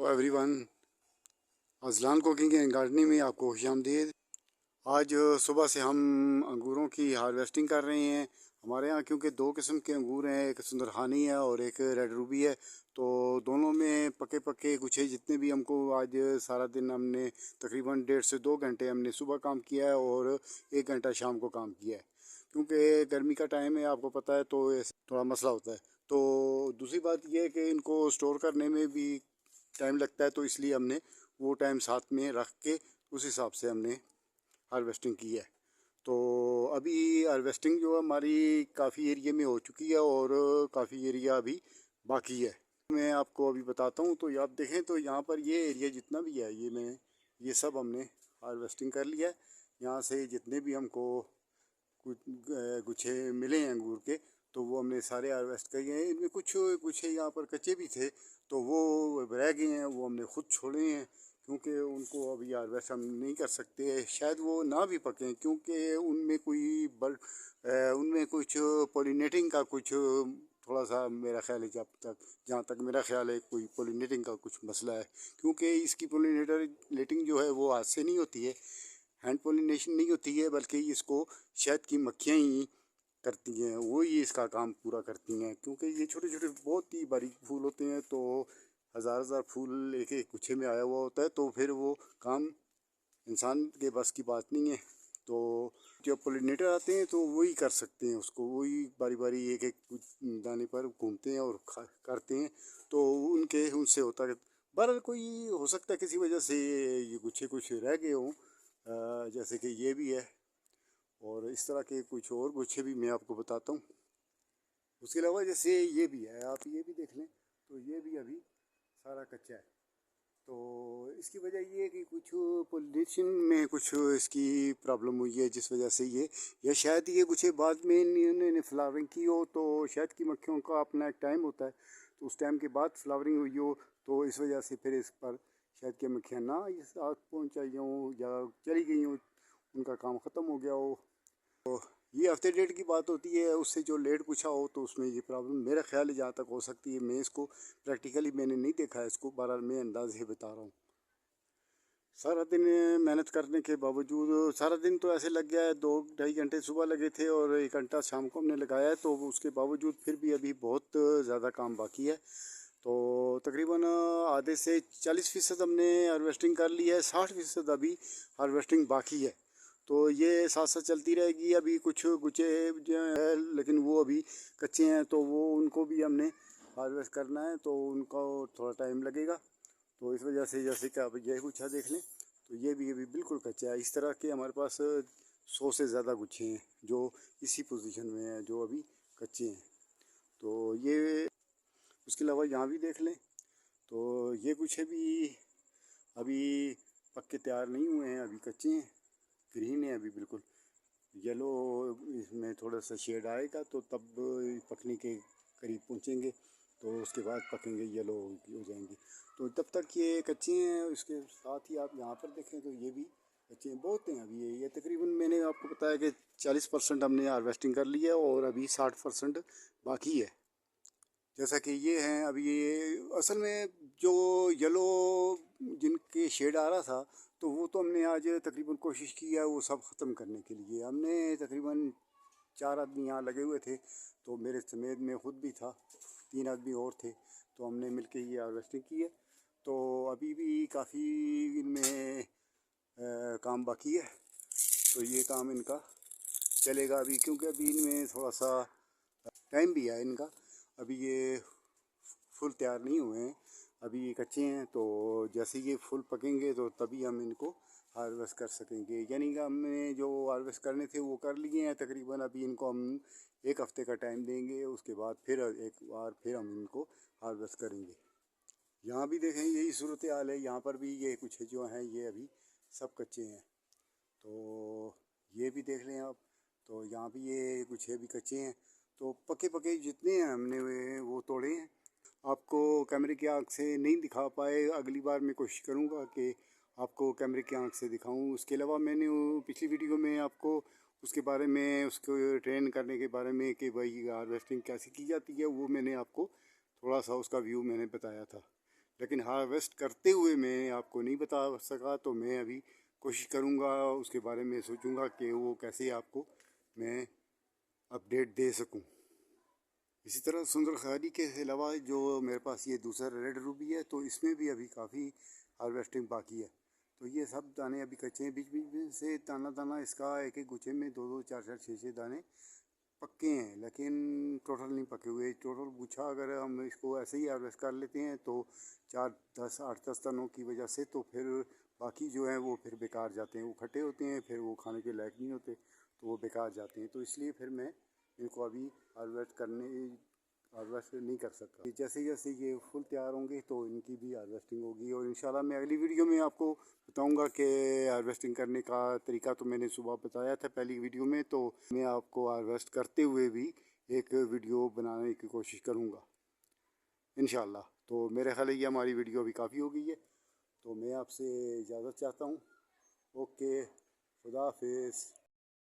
Everyone, Azlan cooking and gardening में आपको खुशामदीद। आज सुबह से हम अंगूरों की हार्वेस्टिंग कर रहे हैं। हमारे यहाँ क्योंकि दो किस्म के अंगूर हैं, एक सुंदरहानी है और एक रेड रूबी है, तो दोनों में पके पके गुच्छे जितने भी हमको आज सारा दिन हमने तकरीबन 1.5 से 2 घंटे हमने सुबह काम किया है और 1 घंटा शाम को काम किया है। क्योंकि गर्मी का टाइम है, आपको पता है, तो थोड़ा मसला होता है। तो दूसरी बात यह है कि इनको स्टोर करने में भी टाइम लगता है, तो इसलिए हमने वो टाइम साथ में रख के उस हिसाब से हमने हार्वेस्टिंग की है। तो अभी हार्वेस्टिंग जो हमारी काफ़ी एरिया में हो चुकी है और काफ़ी एरिया अभी बाकी है। मैं आपको अभी बताता हूँ। तो आप देखें तो यहाँ पर ये एरिया जितना भी है, ये सब हमने हार्वेस्टिंग कर लिया है। यहाँ से जितने भी हमको कुछ गुच्छे मिले हैं अंगूर के, तो वो हमने सारे हार्वेस्ट कर गए हैं। इनमें कुछ गुच्छे यहाँ पर कच्चे भी थे, तो वो रह गए हैं, वो हमने खुद छोड़े हैं, क्योंकि उनको अभी हार्वेस्ट हम नहीं कर सकते। शायद वो ना भी पकें, क्योंकि उनमें कुछ पोलिनेटिंग का कुछ थोड़ा सा मेरा ख्याल है, जहाँ तक मेरा ख्याल है, कोई पोलिनेटिंग का कुछ मसला है। क्योंकि इसकी पोलिनेटिंग जो है वो हाथ से नहीं होती है, हैंड पोलिनेशन नहीं होती है, बल्कि इसको शहद की मक्खियाँ ही करती हैं, वो ही इसका काम पूरा करती हैं। क्योंकि ये छोटे छोटे बहुत ही बारीक फूल होते हैं, तो हज़ार हज़ार फूल एक एक गुच्छे में आया हुआ होता है, तो फिर वो काम इंसान के बस की बात नहीं है। तो जब पोलिनेटर आते हैं तो वही कर सकते हैं उसको, वही बारी बारी एक एक दाने पर घूमते हैं और करते हैं, तो उनसे होता है। बहरहाल कोई हो सकता है किसी वजह से ये गुच्छे कुछ रह गए हों, जैसे कि ये भी है, और इस तरह के कुछ और गुच्छे भी मैं आपको बताता हूँ। उसके अलावा जैसे ये भी है, आप ये भी देख लें, तो ये भी अभी सारा कच्चा है। तो इसकी वजह ये है कि कुछ पोलिनेशन में कुछ इसकी प्रॉब्लम हुई है, जिस वजह से ये, या शायद ये कुछ बाद में इन्होंने फ्लावरिंग की हो, तो शहद की मक्खियों का अपना एक टाइम होता है, तो उस टाइम के बाद फ्लावरिंग हुई हो, तो इस वजह से फिर इस पर शहद की मक्खियाँ ना इस आग पहुँचाई हों या चली गई हों, उनका काम ख़त्म हो गया हो। तो ये हफ्ते डेढ़ की बात होती है, उससे जो लेट पूछा हो तो उसमें ये प्रॉब्लम मेरा ख्याल है जहाँ तक हो सकती है। मैं इसको प्रैक्टिकली मैंने नहीं देखा है इसको, बहरहाल मैं अंदाज़ से बता रहा हूँ। सारा दिन मेहनत करने के बावजूद, सारा दिन तो ऐसे लग गया है, 2-2.5 घंटे सुबह लगे थे और 1 घंटा शाम को हमने लगाया है, तो उसके बावजूद फिर भी अभी बहुत ज़्यादा काम बाकी है। तो तकरीबन आधे से 40% हमने हार्वेस्टिंग कर ली है, 60% अभी हार्वेस्टिंग बाकी है। तो ये साथ साथ चलती रहेगी। अभी कुछ गुच्छे जो है, लेकिन वो अभी कच्चे हैं, तो वो उनको भी हमने हार्वेस्ट करना है, तो उनको थोड़ा टाइम लगेगा। तो इस वजह से, जैसे कि आप ये गुच्छा देख लें, तो ये भी अभी बिल्कुल कच्चा है। इस तरह के हमारे पास 100 से ज़्यादा गुच्छे हैं जो इसी पोजीशन में हैं, जो अभी कच्चे हैं। तो ये, उसके अलावा यहाँ भी देख लें, तो ये गुच्छे भी अभी पक के तैयार नहीं हुए हैं, अभी कच्चे हैं, ग्रीन है अभी बिल्कुल। येलो इसमें थोड़ा सा शेड आएगा तो तब पकने के करीब पहुँचेंगे, तो उसके बाद पकेंगे, येलो हो जाएंगे। तो तब तक ये कच्चे हैं। इसके साथ ही आप यहाँ पर देखें तो ये भी कच्चे हैं, बहुत हैं अभी। ये तकरीबन मैंने आपको बताया कि 40% हमने हार्वेस्टिंग कर ली है और अभी 60% बाकी है। जैसा कि ये हैं अभी, ये असल में जो येलो जिनके शेड आ रहा था, तो वो तो हमने आज तकरीबन कोशिश की है वो सब ख़त्म करने के लिए। हमने तकरीबन 4 आदमी यहाँ लगे हुए थे, तो मेरे समेत मैं ख़ुद भी था, 3 आदमी और थे, तो हमने मिलके ये हार्वेस्टिंग की है। तो अभी भी काफ़ी इनमें काम बाकी है, तो ये काम इनका चलेगा अभी, क्योंकि अभी इनमें थोड़ा सा टाइम भी है इनका। अभी ये फुल तैयार नहीं हुए हैं, अभी ये कच्चे हैं। तो जैसे ये फुल पकेंगे तो तभी हम इनको हार्वेस्ट कर सकेंगे। यानी कि हमने जो हार्वेस्ट करने थे वो कर लिए हैं तकरीबन। अभी इनको हम 1 हफ़्ते का टाइम देंगे, उसके बाद फिर एक बार फिर हम इनको हार्वेस्ट करेंगे। यहाँ भी देखें यही सूरत हाल है, यहाँ पर भी ये कुछ जो हैं ये अभी सब कच्चे हैं। तो ये भी देख लें आप, तो यहाँ भी ये कुछ भी कच्चे हैं। तो पके पके जितने हैं हमने वो तोड़े हैं। आपको कैमरे की आंख से नहीं दिखा पाए, अगली बार मैं कोशिश करूँगा कि आपको कैमरे की आंख से दिखाऊँ। उसके अलावा मैंने पिछली वीडियो में आपको उसके बारे में, उसको ट्रेन करने के बारे में कि भाई हार्वेस्टिंग कैसे की जाती है, वो मैंने आपको थोड़ा सा उसका व्यू मैंने बताया था। लेकिन हार्वेस्ट करते हुए मैं आपको नहीं बता सका, तो मैं अभी कोशिश करूँगा, उसके बारे में सोचूंगा कि वो कैसे आपको मैं अपडेट दे सकूँ। इसी तरह सुंदर खाड़ी के अलावा जो मेरे पास ये दूसरा रेड रूबी है, तो इसमें भी अभी काफ़ी हार्वेस्टिंग बाकी है। तो ये सब दाने अभी कच्चे हैं, बीच बीच में से दाना दाना इसका एक एक गुच्छे में 2 2 4 4 6 6 दाने पक्के हैं, लेकिन टोटल नहीं पके हुए। टोटल गुच्छा अगर हम इसको ऐसे ही हार्वेस्ट कर लेते हैं तो 4 10 8 10 दानों की वजह से तो फिर बाकी जो है वो फिर बेकार जाते हैं, वो खट्टे होते हैं, फिर वो खाने के लायक नहीं होते, तो वो बेकार जाते हैं। तो इसलिए फिर मैं इनको अभी हार्वेस्ट नहीं कर सकता। जैसे जैसे ये फुल तैयार होंगे तो इनकी भी हार्वेस्टिंग होगी, और इंशाल्लाह मैं अगली वीडियो में आपको बताऊंगा कि हार्वेस्टिंग करने का तरीका तो मैंने सुबह बताया था पहली वीडियो में, तो मैं आपको हार्वेस्ट करते हुए भी एक वीडियो बनाने की कोशिश करूँगा इंशाल्लाह। तो मेरे ख्याल है ये हमारी वीडियो अभी काफ़ी हो गई है, तो मैं आपसे इजाज़त चाहता हूँ। ओके, खुदा हाफिज़।